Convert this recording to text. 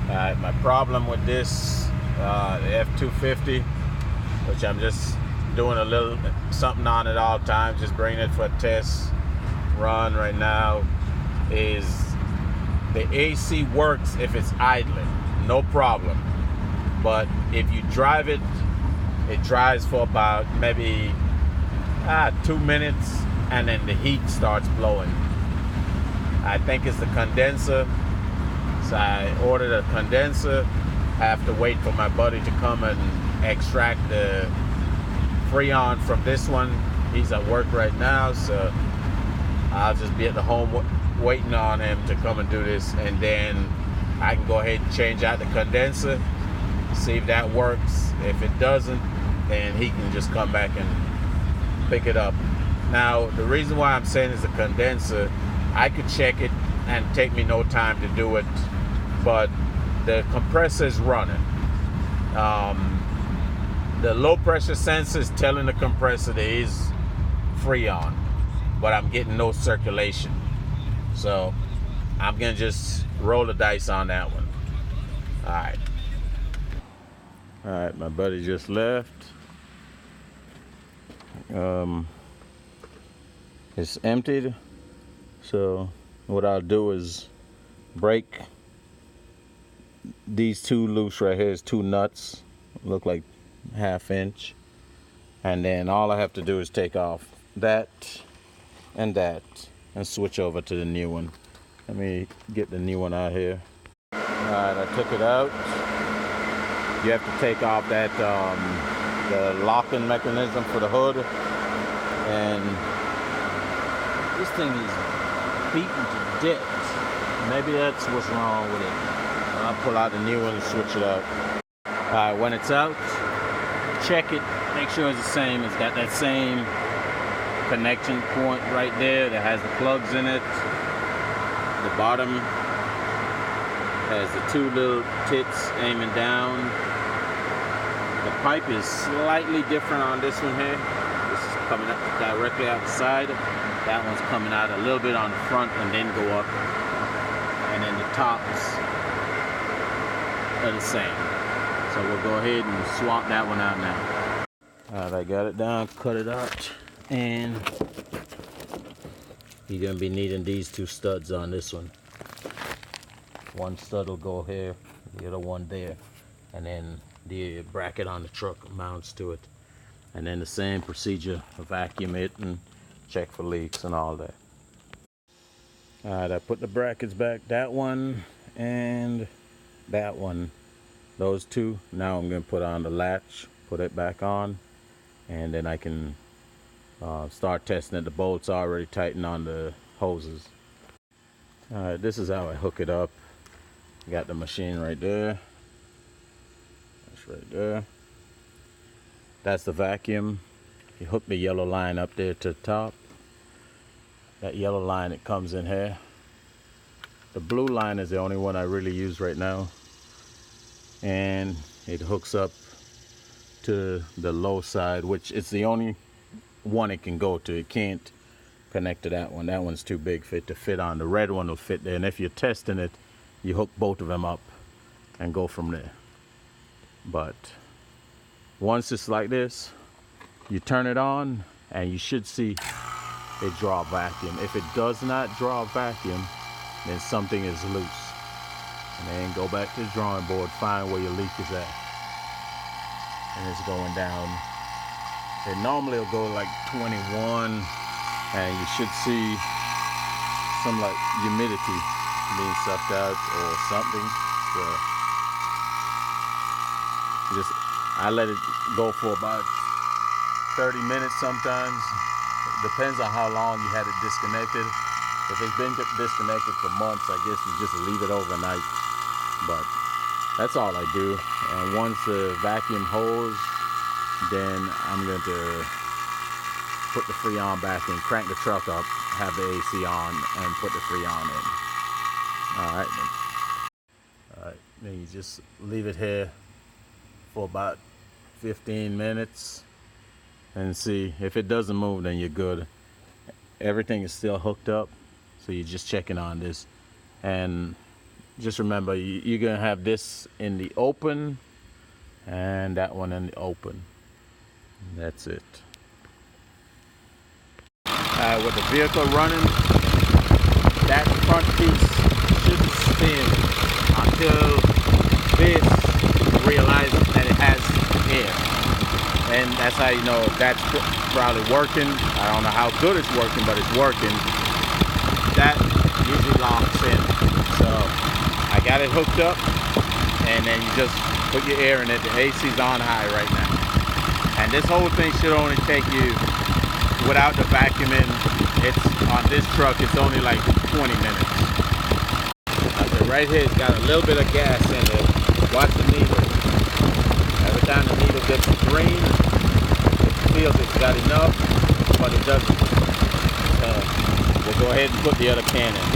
My problem with this, the f250, which I'm just doing a little something on it all the time, just bringing it for a test run right now, is the AC works if it's idling, no problem. But if you drive it, it drives for about maybe 2 minutes, and then the heat starts blowing. I think it's the condenser. So I ordered a condenser. I have to wait for my buddy to come and extract the Freon from this one. He's at work right now, so I'll just be at the home waiting on him to come and do this, and then I can go ahead and change out the condenser, see if that works. If it doesn't, then he can just come back and pick it up. Now, the reason why I'm saying it's a condenser, I could check it and take me no time to do it, but the compressor is running. The low pressure sensor is telling the compressor there is Freon, but I'm getting no circulation. So I'm gonna just roll the dice on that one. All right, my buddy just left. It's emptied, so what I'll do is break these two loose right here. Is two nuts, look like 1/2 inch, and then all I have to do is take off that and switch over to the new one. Let me get the new one out here. All right, I took it out. You have to take off that the locking mechanism for the hood, and this thing is beaten to death. Maybe that's what's wrong with it. I'll pull out the new one and switch it out. Alright, when it's out, check it, make sure it's the same. It's got that same connection point right there that has the plugs in it. The bottom has the two little tits aiming down. The pipe is slightly different on this one here. This is coming up directly out the side. That one's coming out a little bit on the front and then go up. And then the tops are the same. So we'll go ahead and swap that one out now. Alright, I got it down, cut it out, and you're gonna be needing these two studs on this one. One stud will go here, the other one there, and then the bracket on the truck mounts to it. And then the same procedure, vacuum it and check for leaks and all that. Alright, I put the brackets back, that one and that one, those two. Now I'm going to put on the latch, put it back on, and then I can start testing it. The bolts are already tightened on the hoses. Alright, this is how I hook it up. Got the machine right there. That's right there. That's the vacuum. You hook the yellow line up there to the top. That yellow line, it comes in here. The blue line is the only one I really use right now, and it hooks up to the low side, which it's the only one it can go to. It can't connect to that one. That one's too big for it to fit on. The red one will fit there, and if you're testing it, you hook both of them up and go from there. But once it's like this, you turn it on and you should see it draw vacuum. If it does not draw vacuum, then something is loose. And then go back to the drawing board, find where your leak is at. And it's going down. It normally will go like 21, and you should see some like humidity being sucked out or something. So I let it go for about 30 minutes sometimes. Depends on how long you had it disconnected. If it's been disconnected for months, I guess you just leave it overnight. But that's all I do. And once the vacuum holds, then I'm going to put the Freon back in, crank the truck up, have the AC on, and put the Freon in. Alright then. Alright, then you just leave it here for about 15 minutes and see. If it doesn't move, then you're good. Everything is still hooked up, so you're just checking on this. And just remember, you're gonna have this in the open and that one in the open. That's it. With the vehicle running, that front piece shouldn't spin until this realizes that it has air. And that's how you know that's probably working. I don't know how good it's working, but it's working. That usually locks in. So I got it hooked up, and then you just put your air in it. The AC's on high right now. And this whole thing should only take you, without the vacuuming, it's on this truck, it's only like 20 minutes. Okay, right here, it's got a little bit of gas in it. Watch the needle. Every time the needle gets green, it feels it's got enough, but it doesn't. So we'll go ahead and put the other can in.